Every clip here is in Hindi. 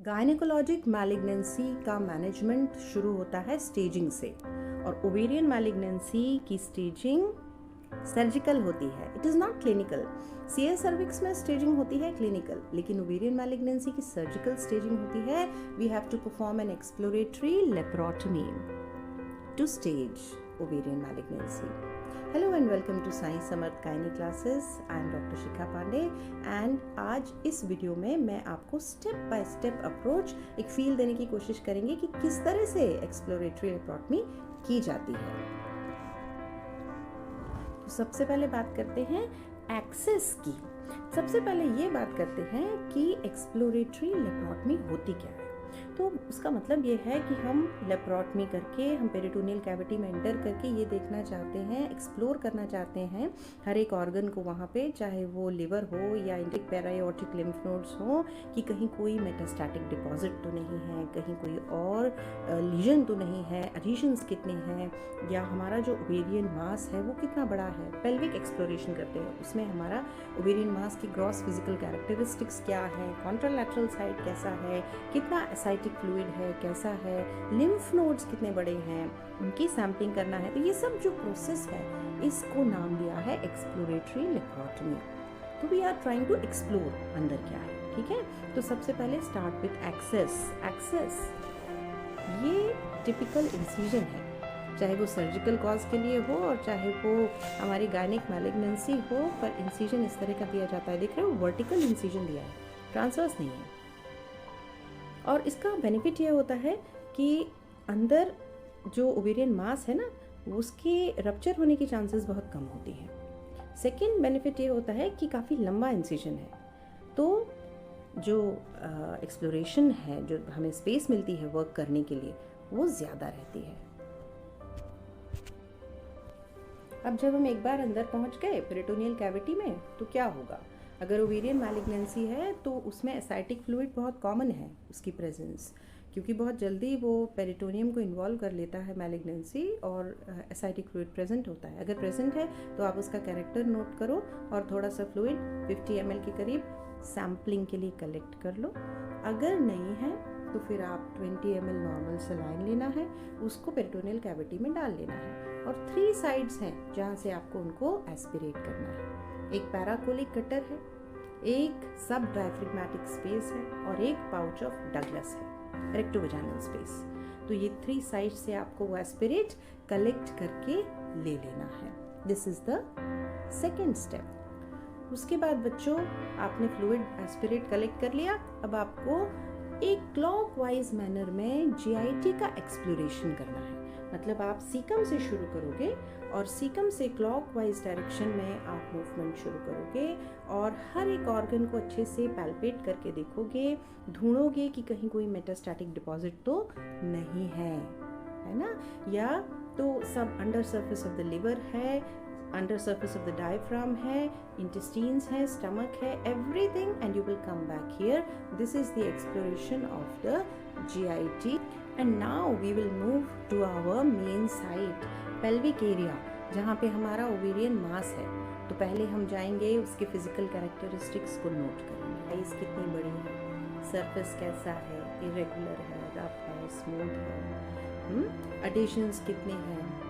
गायनेकोलॉजिक मैलिग्नेंसी का मैनेजमेंट शुरू होता है स्टेजिंग से, और ओवेरियन मैलिग्नेंसी की स्टेजिंग सर्जिकल होती है, it is not clinical. CS cervix में स्टेजिंग होती है क्लिनिकल, लेकिन ओवेरियन मैलिग्नेंसी की सर्जिकल स्टेजिंग होती है। We have to perform an exploratory laparotomy to stage ovarian malignancy. Hello and welcome to Sai Samarth Gynae classes. I am Dr. Shikha Pandey and आज इस वीडियो में मैं आपको स्टेप बाय स्टेप अप्रोच एक फील देने की कोशिश करेंगे कि किस तरह से एक्सप्लोरेटरी लेप्रोटमी की जाती है। तो सबसे पहले बात करते हैं एक्सेस की। सबसे पहले ये बात करते हैं कि एक्सप्लोरेटरी लेप्रोटमी होती क्या है। तो उसका मतलब ये है कि हम लेप्रोटमी करके हम पेरिटोनियल कैविटी में एंटर करके ये देखना चाहते हैं, एक्सप्लोर करना चाहते हैं हर एक ऑर्गन को वहाँ पे, चाहे वो लिवर हो या इंडिक पैरायोटिक लिम्फ नोड्स हो, कि कहीं कोई मेटास्टैटिक डिपॉजिट तो नहीं है, कहीं कोई और लीजन तो नहीं है, एडिशंस कितने हैं, या हमारा जो ओवेरियन मास है वो कितना बड़ा है। पेल्विक एक्सप्लोरेशन करते हैं, उसमें हमारा ओवेरियन मास की ग्रॉस फिजिकल कैरेक्टरिस्टिक्स क्या है, कॉन्ट्रालैटरल साइड कैसा है, कितना एसाइटिक फ्लूइड है, कैसा है, लिम्फ नोड्स कितने बड़े हैं, उनकी सैम्पलिंग करना है। तो ये सब जो प्रोसेस है इसको नाम दिया है एक्सप्लोरेटरी लेप्रोटमी। तो we are trying to explore अंदर क्या है, ठीक है। तो सबसे पहले स्टार्ट विथ एक्सेस। एक्सेस ये टिपिकल इंसिजन है, चाहे वो सर्जिकल कॉज के लिए हो और चाहे वो हमारी गायनिक मैलिग्नेंसी हो, पर इंसिजन इस तरह का दिया जाता है। देख रहे हो, वर्टिकल इंसिजन दिया है, ट्रांसवर्स नहीं है। और इसका बेनिफिट ये होता है कि अंदर जो ओवेरियन मास है ना, उसके रप्चर होने की चांसेस बहुत कम होती हैं। सेकेंड बेनिफिट ये होता है कि काफ़ी लंबा इंसिजन है, तो जो एक्सप्लोरेशन है, जो हमें स्पेस मिलती है वर्क करने के लिए, वो ज़्यादा रहती है। अब जब हम एक बार अंदर पहुंच गए पेरिटोनियल कैविटी में, तो क्या होगा। अगर ओवेरियन मैलिग्नेंसी है तो उसमें एसाइटिक फ्लूइड बहुत कॉमन है उसकी प्रेजेंस, क्योंकि बहुत जल्दी वो पेरिटोनियम को इन्वॉल्व कर लेता है मैलिग्नेंसी, और एसाइटिक फ्लूइड प्रेजेंट होता है। अगर प्रेजेंट है तो आप उसका कैरेक्टर नोट करो और थोड़ा सा फ्लूइड 50 ml के करीब सैम्पलिंग के लिए कलेक्ट कर लो। अगर नहीं है तो फिर आप 20 ml नॉर्मल सलाइन लेना है, उसको पेरिटोनियल कैविटी में डाल लेना है, और 3 साइड्स हैं जहाँ से आपको उनको एस्पिरेट करना है। एक पैराकोलिक कटर है, एक सब डायफ्रेगमेटिक स्पेस है, और एक पाउच ऑफ डगलस है, रेक्टोवेजाइनल स्पेस। तो ये 3 साइड से आपको वो एस्पिरेट कलेक्ट करके ले लेना है। This is the second step. उसके बाद बच्चों, आपने फ्लूइड एस्पिरेट कलेक्ट कर लिया। अब आपको एक क्लॉकवाइज मैनर में जीआईटी का एक्सप्लोरेशन करना है। मतलब आप सीकम से शुरू करोगे और सीकम से क्लॉकवाइज डायरेक्शन में आप मूवमेंट शुरू करोगे, और हर एक ऑर्गन को अच्छे से पैल्पेट करके देखोगे, ढूंढोगे कि कहीं कोई मेटास्टैटिक डिपॉजिट तो नहीं है ना। या तो सब under surface of the liver है, under surface of the diaphragm है, इंटेस्टाइन्स है, स्टमक है, everything, and you will come back here. This is the exploration of the GIT। And now we will move to our main site, pelvic area, जहाँ पे हमारा ओवेरियन मास है। तो पहले हम जाएंगे उसके फिजिकल कैरेक्टरिस्टिक्स को नोट करेंगे। साइज कितनी बड़ी है, सरफेस कैसा है, इरेगुलर है, रफ है, स्मूथ है, एडिशंस कितने हैं,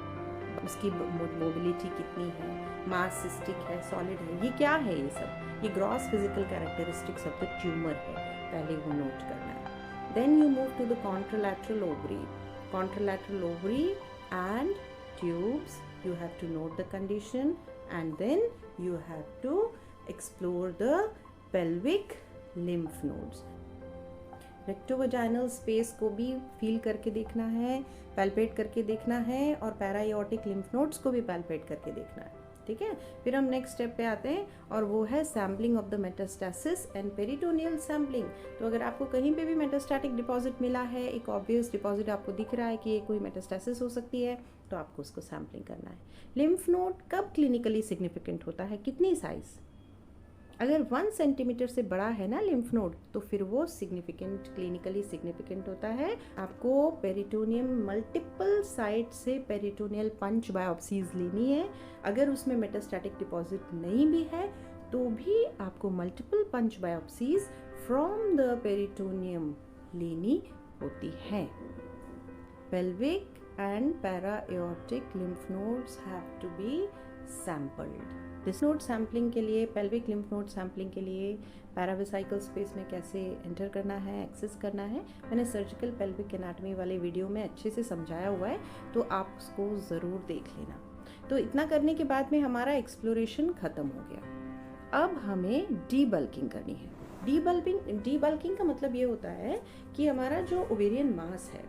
उसकी मोबिलिटी कितनी है, मास सिस्टिक है, सॉलिड है, ये क्या है, ये सब ये gross physical characteristics of the tumour है, पहले वो नोट करना है। Then you move to the contralateral ovary. Contralateral ovary and tubes. You have to note the condition, and then you have to explore the pelvic lymph nodes. Rectovaginal space को भी फील करके देखना है, पैल्पेट करके देखना है, और पैरायोटिक लिम्फ नोड्स को भी पैल्पेट करके देखना है, ठीक है। फिर हम नेक्स्ट स्टेप पे आते हैं, और वो है sampling of the metastasis and peritoneal sampling. तो अगर आपको कहीं पे भी मेटास्टैटिक डिपॉजिट मिला है, एक ऑब्वियस डिपॉजिट आपको दिख रहा है कि ये कोई मेटास्टेसिस हो सकती है, तो आपको उसको सैम्पलिंग करना है। लिम्फ नोड कब क्लिनिकली सिग्निफिकेंट होता है, कितनी साइज, अगर 1 सेंटीमीटर से बड़ा है ना लिम्फ नोड, तो फिर वो सिग्निफिकेंट, क्लिनिकली सिग्निफिकेंट होता है। आपको पेरिटोनियम मल्टीपल साइट से पेरिटोनियल पंच बायोप्सीज लेनी है। अगर उसमें मेटास्टैटिक डिपॉजिट नहीं भी है तो भी आपको multiple punch biopsies from the peritoneum लेनी होती हैं। Pelvic and para-aortic lymph nodes have to be sampled. Lymph node sampling के लिए, pelvic lymph node sampling के लिए पैरावेसिकल स्पेस में कैसे एंटर करना है, एक्सेस करना है, मैंने सर्जिकल पेल्विक एनाटॉमी वाले वीडियो में अच्छे से समझाया हुआ है, तो आप उसको ज़रूर देख लेना। तो इतना करने के बाद में हमारा एक्सप्लोरेशन ख़त्म हो गया। अब हमें डीबल्किंग करनी है। डीबल्किंग का मतलब ये होता है कि हमारा जो ओवेरियन मास है,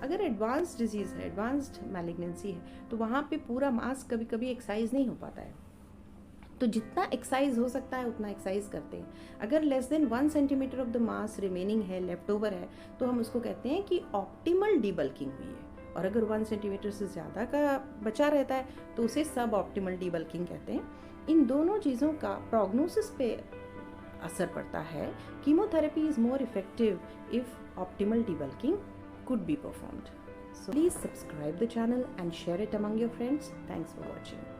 अगर एडवांस्ड डिजीज़ है, एडवांस्ड मैलिग्नेंसी है, तो वहाँ पे पूरा मास कभी कभी एक्साइज नहीं हो पाता है, तो जितना एक्साइज हो सकता है उतना एक्साइज करते हैं। अगर less than 1 centimetre of the mass remaining है, लेफ्ट ओवर है, तो हम उसको कहते हैं कि ऑप्टिमल डीबल्किंग हुई है। और अगर 1 सेंटीमीटर से ज़्यादा का बचा रहता है तो उसे सब ऑप्टिमल डीबल्किंग कहते हैं। इन दोनों चीज़ों का प्रोग्नोसिस पे असर पड़ता है। Chemotherapy is more effective if optimal debulking could be performed. So please subscribe the channel and share it among your friends. Thanks for watching.